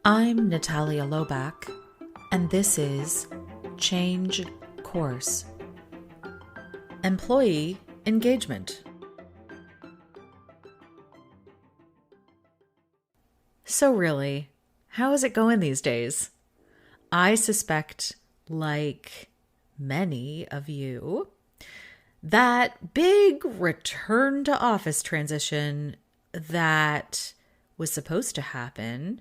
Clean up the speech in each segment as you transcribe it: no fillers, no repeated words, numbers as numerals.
I'm Natalia Lobach, and this is Change Course. Employee Engagement. So really, how is it going these days? I suspect, like many of you, that big return to office transition that was supposed to happen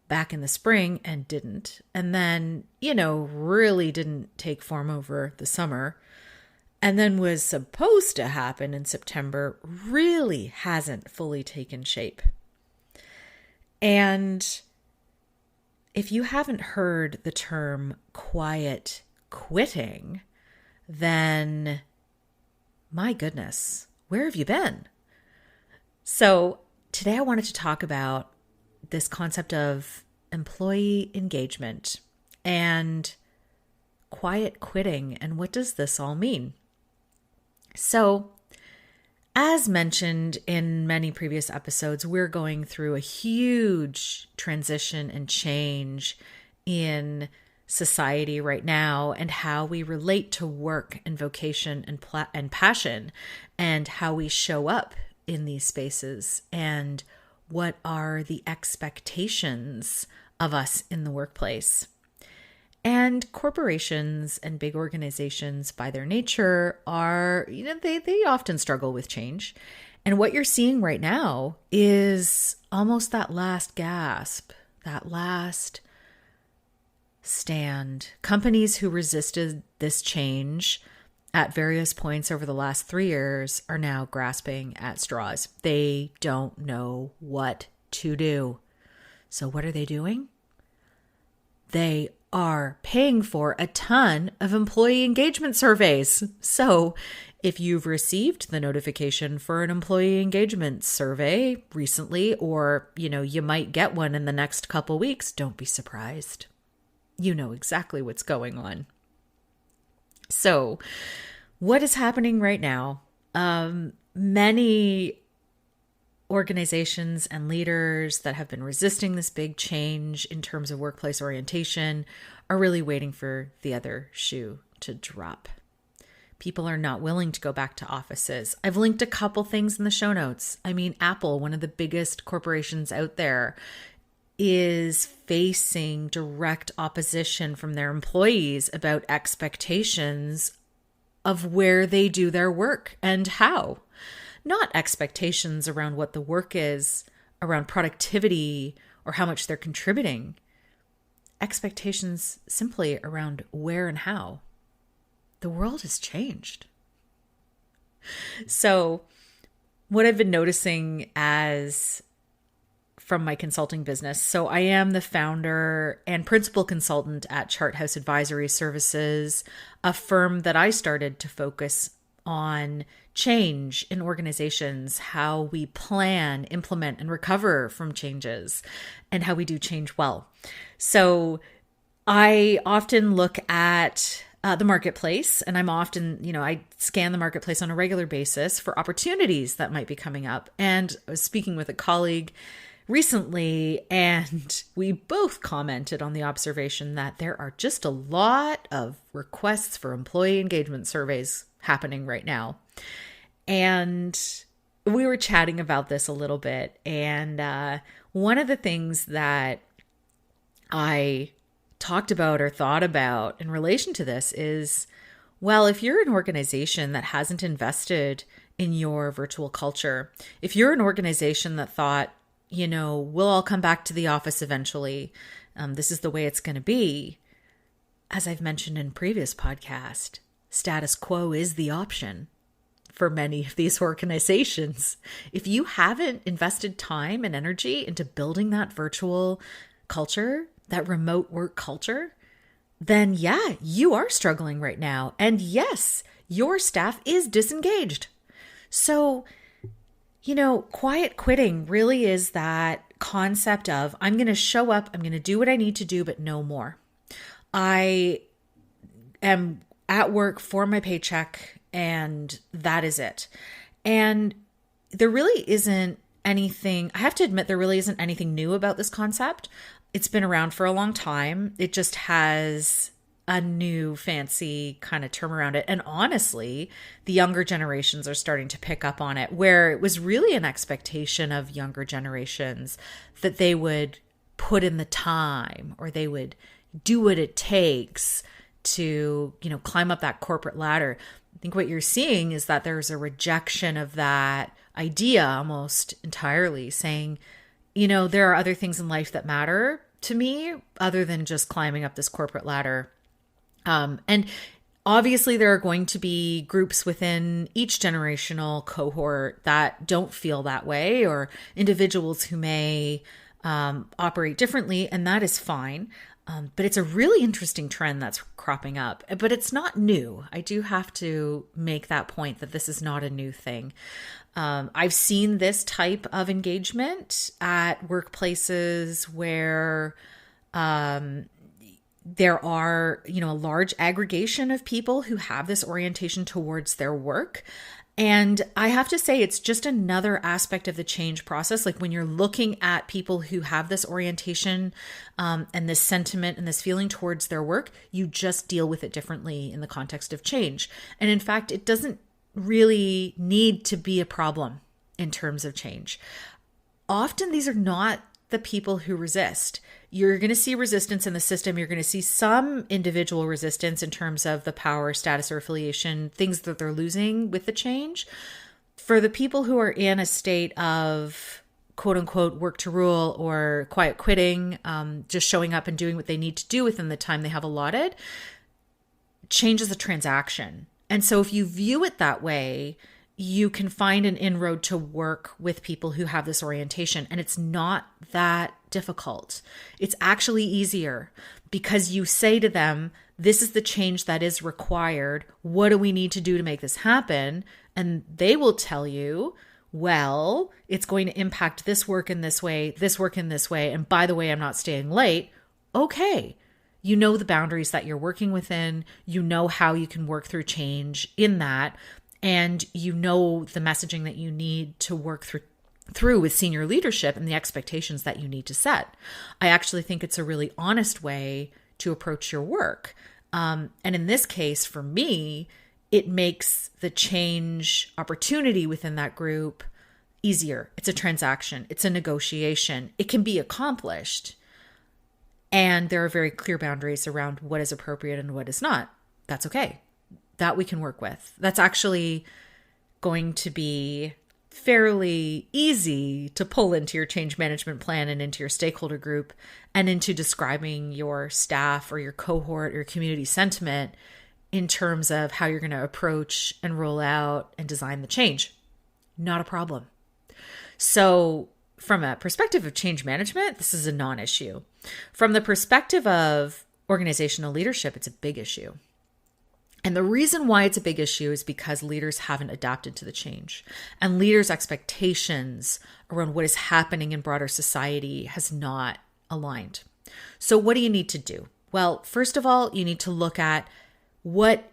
back in the spring and didn't, and then, really didn't take form over the summer, and then was supposed to happen in September, really hasn't fully taken shape. And if you haven't heard the term quiet quitting, then my goodness, where have you been? So today I wanted to talk about this concept of employee engagement and quiet quitting, and what does this all mean? So, as mentioned in many previous episodes, we're going through a huge transition and change in society right now, and how we relate to work and vocation and passion, and how we show up in these spaces, and what are the expectations of us in the workplace. And corporations and big organizations by their nature are, they often struggle with change. And what you're seeing right now is almost that last gasp, that last stand. Companies who resisted this change at various points over the last 3 years are now grasping at straws. They don't know what to do. So what are they doing? They are paying for a ton of employee engagement surveys. So if you've received the notification for an employee engagement survey recently, or, you might get one in the next couple weeks, don't be surprised. You know exactly what's going on. So what is happening right now? Many organizations and leaders that have been resisting this big change in terms of workplace orientation are really waiting for the other shoe to drop. People are not willing to go back to offices. I've linked a couple things in the show notes. Apple, one of the biggest corporations out there, is facing direct opposition from their employees about expectations of where they do their work and how. Not expectations around what the work is, around productivity, or how much they're contributing. Expectations simply around where and how. The world has changed. So what I've been noticing from my consulting business. So I am the founder and principal consultant at Charthouse Advisory Services, a firm that I started to focus on change in organizations, how we plan, implement, and recover from changes, and how we do change well. So I often look at the marketplace, and I'm often, I scan the marketplace on a regular basis for opportunities that might be coming up. And I was speaking with a colleague recently, and we both commented on the observation that there are just a lot of requests for employee engagement surveys happening right now. And we were chatting about this a little bit. And one of the things that I talked about or thought about in relation to this is, well, if you're an organization that hasn't invested in your virtual culture, if you're an organization that thought, we'll all come back to the office eventually, this is the way it's going to be, as I've mentioned in previous podcasts, status quo is the option for many of these organizations. If you haven't invested time and energy into building that virtual culture, that remote work culture, then yeah, you are struggling right now. And yes, your staff is disengaged. So, quiet quitting really is that concept of, I'm going to show up, I'm going to do what I need to do, but no more. I am at work for my paycheck, and that is it. And there really isn't anything, I have to admit, there really isn't anything new about this concept. It's been around for a long time. It just has a new fancy kind of term around it. And honestly, the younger generations are starting to pick up on it, where it was really an expectation of younger generations that they would put in the time, or they would do what it takes to, climb up that corporate ladder. I think what you're seeing is that there's a rejection of that idea almost entirely, saying, there are other things in life that matter to me other than just climbing up this corporate ladder. And obviously there are going to be groups within each generational cohort that don't feel that way, or individuals who may operate differently, and that is fine. But it's a really interesting trend that's cropping up, but it's not new. I do have to make that point that this is not a new thing. I've seen this type of engagement at workplaces where there are, a large aggregation of people who have this orientation towards their work. And I have to say, it's just another aspect of the change process. Like when you're looking at people who have this orientation and this sentiment and this feeling towards their work, you just deal with it differently in the context of change. And in fact, it doesn't really need to be a problem in terms of change. Often these are not the people who resist. You're going to see resistance in the system. You're going to see some individual resistance in terms of the power, status, or affiliation, things that they're losing with the change. For the people who are in a state of quote unquote work to rule or quiet quitting, just showing up and doing what they need to do within the time they have allotted, change is a transaction. And so if you view it that way, you can find an inroad to work with people who have this orientation. And it's not that difficult. It's actually easier because you say to them, this is the change that is required. What do we need to do to make this happen? And they will tell you, well, it's going to impact this work in this way, this work in this way. And by the way, I'm not staying late. Okay. You know the boundaries that you're working within. You know how you can work through change in that. And you know the messaging that you need to work through with senior leadership and the expectations that you need to set. I actually think it's a really honest way to approach your work. And in this case, for me, it makes the change opportunity within that group easier. It's a transaction. It's a negotiation. It can be accomplished. And there are very clear boundaries around what is appropriate and what is not. That's okay. That we can work with. That's actually going to be fairly easy to pull into your change management plan and into your stakeholder group and into describing your staff or your cohort or your community sentiment in terms of how you're going to approach and roll out and design the change. Not a problem. So from a perspective of change management, this is a non-issue. From the perspective of organizational leadership, it's a big issue. And the reason why it's a big issue is because leaders haven't adapted to the change, and leaders' expectations around what is happening in broader society has not aligned. So what do you need to do? Well, first of all, you need to look at what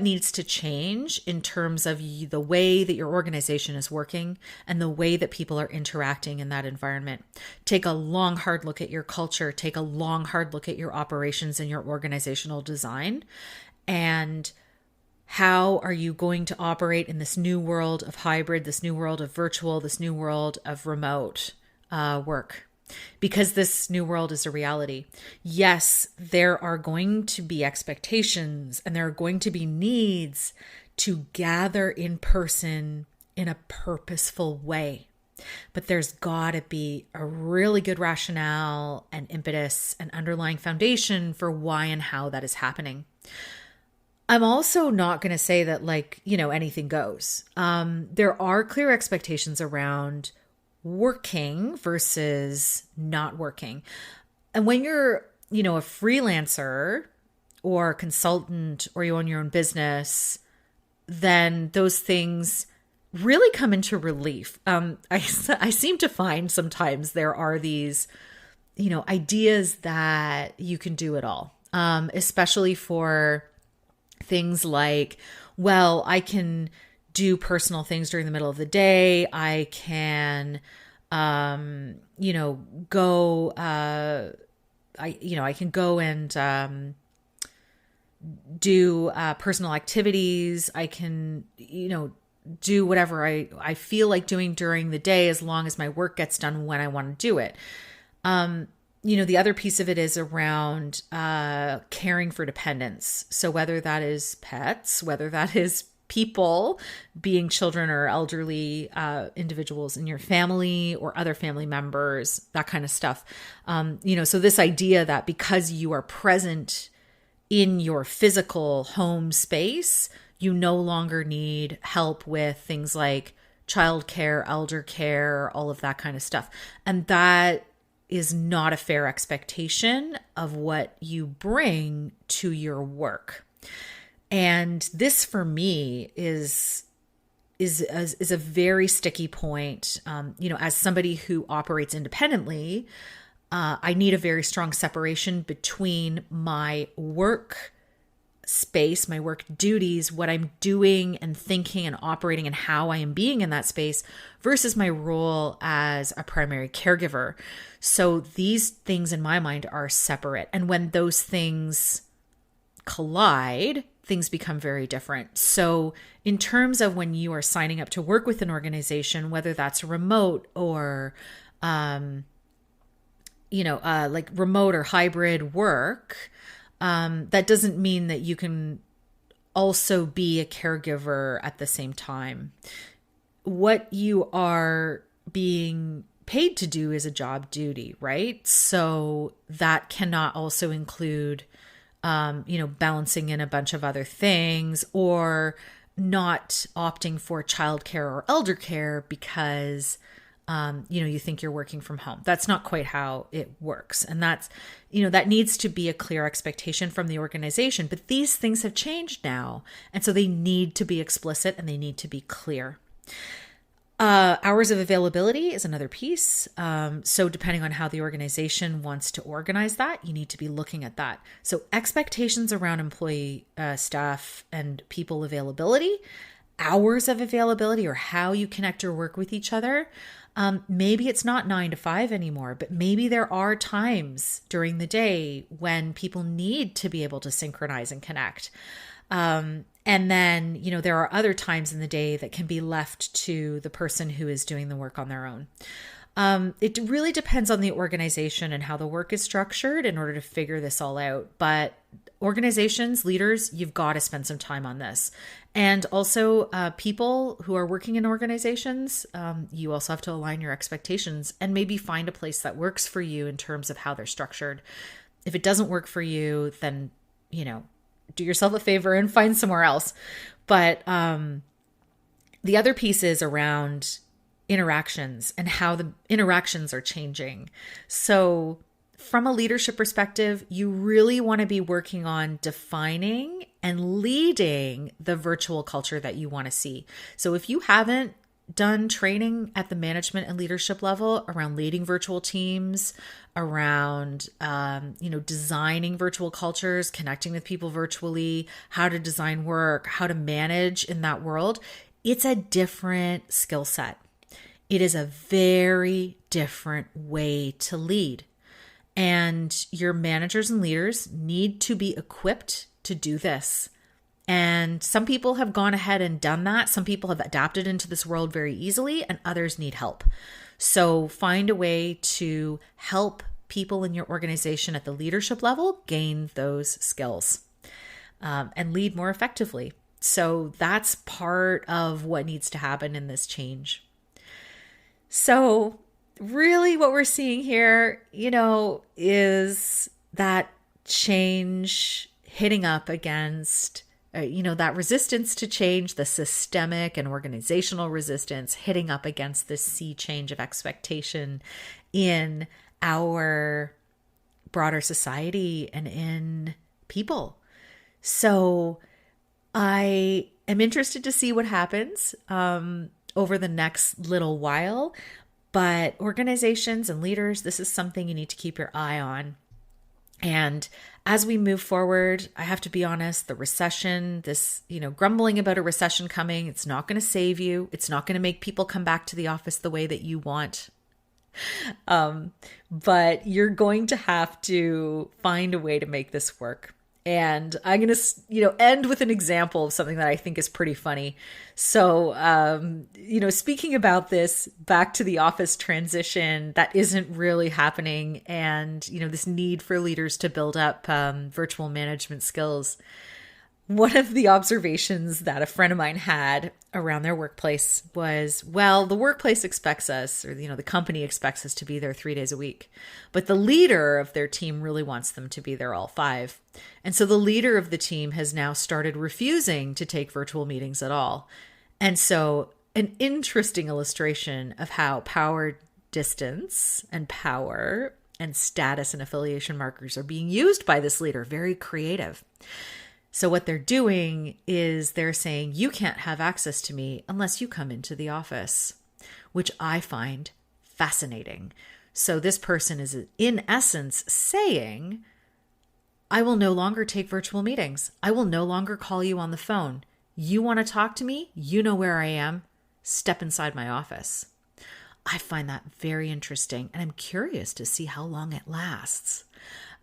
needs to change in terms of the way that your organization is working and the way that people are interacting in that environment. Take a long, hard look at your culture. Take a long, hard look at your operations and your organizational design. And how are you going to operate in this new world of hybrid, this new world of virtual, this new world of remote work? Because this new world is a reality. Yes, there are going to be expectations and there are going to be needs to gather in person in a purposeful way. But there's got to be a really good rationale and impetus and underlying foundation for why and how that is happening. I'm also not going to say that anything goes. There are clear expectations around working versus not working. And when you're, a freelancer or a consultant or you own your own business, then those things really come into relief. I seem to find sometimes there are these, ideas that you can do it all, especially for things like, well, I can do personal things during the middle of the day. I can, go, I can go and, do personal activities. I can, do whatever I feel like doing during the day, as long as my work gets done when I want to do it. The other piece of it is around caring for dependents. So whether that is pets, whether that is people, being children or elderly individuals in your family or other family members, that kind of stuff. So this idea that because you are present in your physical home space, you no longer need help with things like childcare, elder care, all of that kind of stuff. And that is not a fair expectation of what you bring to your work. And this for me is a very sticky point. As somebody who operates independently, I need a very strong separation between my work space, my work duties, what I'm doing and thinking and operating and how I am being in that space versus my role as a primary caregiver. So these things in my mind are separate. And when those things collide, things become very different. So in terms of when you are signing up to work with an organization, whether that's remote or, like remote or hybrid work, that doesn't mean that you can also be a caregiver at the same time. What you are being paid to do is a job duty, right? So that cannot also include, balancing in a bunch of other things or not opting for childcare or elder care because you think you're working from home. That's not quite how it works. And that's, that needs to be a clear expectation from the organization. But these things have changed now. And so they need to be explicit and they need to be clear. Hours of availability is another piece. So depending on how the organization wants to organize that, you need to be looking at that. So expectations around employee, staff, and people availability, hours of availability, or how you connect or work with each other. Maybe it's not 9 to 5 anymore, but maybe there are times during the day when people need to be able to synchronize and connect. And then, there are other times in the day that can be left to the person who is doing the work on their own. It really depends on the organization and how the work is structured in order to figure this all out. But organizations, leaders, you've got to spend some time on this. And also people who are working in organizations, you also have to align your expectations and maybe find a place that works for you in terms of how they're structured. If it doesn't work for you, then, do yourself a favor and find somewhere else. But the other piece is around interactions and how the interactions are changing. So from a leadership perspective, you really want to be working on defining and leading the virtual culture that you want to see. So if you haven't done training at the management and leadership level around leading virtual teams, around, designing virtual cultures, connecting with people virtually, how to design work, how to manage in that world, it's a different skill set. It is a very different way to lead. And your managers and leaders need to be equipped to do this. And some people have gone ahead and done that. Some people have adapted into this world very easily, and others need help. So find a way to help people in your organization at the leadership level gain those skills and lead more effectively. So that's part of what needs to happen in this change. So really what we're seeing here, is that change hitting up against that resistance to change, the systemic and organizational resistance hitting up against this sea change of expectation in our broader society and in people. So I am interested to see what happens over the next little while. But organizations and leaders, this is something you need to keep your eye on. And as we move forward, I have to be honest, the recession, this, grumbling about a recession coming, it's not going to save you. It's not going to make people come back to the office the way that you want. But you're going to have to find a way to make this work. And I'm going to, end with an example of something that I think is pretty funny. So, speaking about this back to the office transition that isn't really happening, and, this need for leaders to build up virtual management skills. One of the observations that a friend of mine had around their workplace was, well, the workplace expects us, or, the company expects us to be there 3 days a week, but the leader of their team really wants them to be there all 5. And so the leader of the team has now started refusing to take virtual meetings at all. And so an interesting illustration of how power distance and power and status and affiliation markers are being used by this leader, very creative. So what they're doing is they're saying, you can't have access to me unless you come into the office, which I find fascinating. So this person is in essence saying, I will no longer take virtual meetings. I will no longer call you on the phone. You want to talk to me? You know where I am. Step inside my office. I find that very interesting, and I'm curious to see how long it lasts.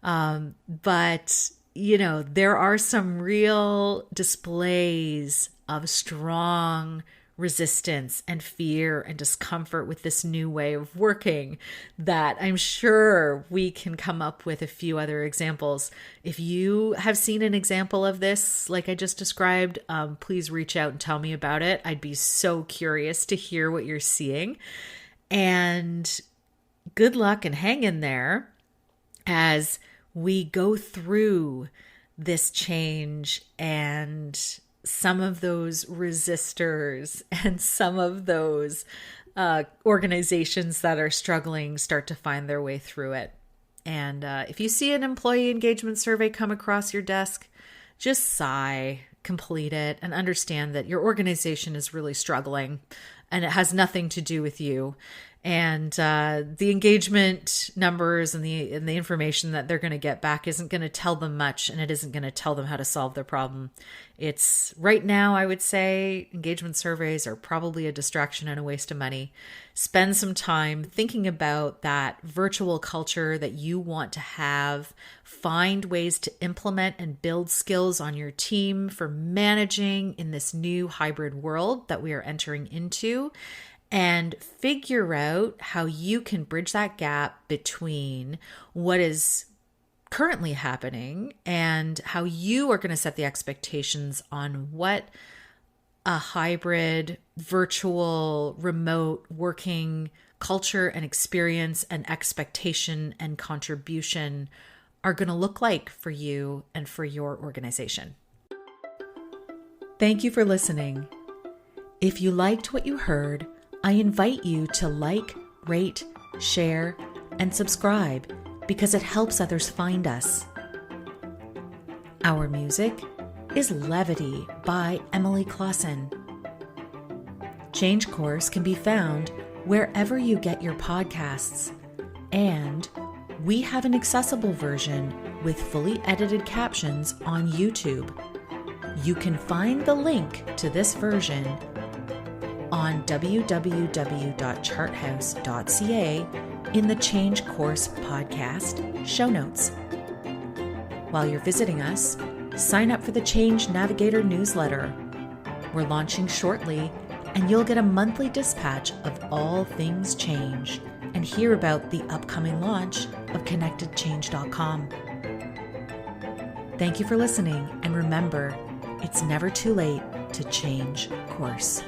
But there are some real displays of strong resistance and fear and discomfort with this new way of working that I'm sure we can come up with a few other examples. If you have seen an example of this, like I just described, please reach out and tell me about it. I'd be so curious to hear what you're seeing. And good luck and hang in there as we go through this change, and some of those resistors and some of those organizations that are struggling start to find their way through it. And if you see an employee engagement survey come across your desk, just sigh, complete it, and understand that your organization is really struggling and it has nothing to do with you. And the engagement numbers and the information that they're going to get back isn't going to tell them much, and it isn't going to tell them how to solve their problem. It's right now, I would say, engagement surveys are probably a distraction and a waste of money. Spend some time thinking about that virtual culture that you want to have. Find ways to implement and build skills on your team for managing in this new hybrid world that we are entering into. And figure out how you can bridge that gap between what is currently happening and how you are going to set the expectations on what a hybrid, virtual, remote working culture and experience and expectation and contribution are going to look like for you and for your organization. Thank you for listening. If you liked what you heard, I invite you to like, rate, share, and subscribe because it helps others find us. Our music is Levity by Emily Clausen. Change Course can be found wherever you get your podcasts, and we have an accessible version with fully edited captions on YouTube. You can find the link to this version on www.charthouse.ca in the Change Course podcast show notes. While you're visiting us, sign up for the Change Navigator newsletter. We're launching shortly, and you'll get a monthly dispatch of all things change and hear about the upcoming launch of ConnectedChange.com. Thank you for listening, and remember, it's never too late to change course.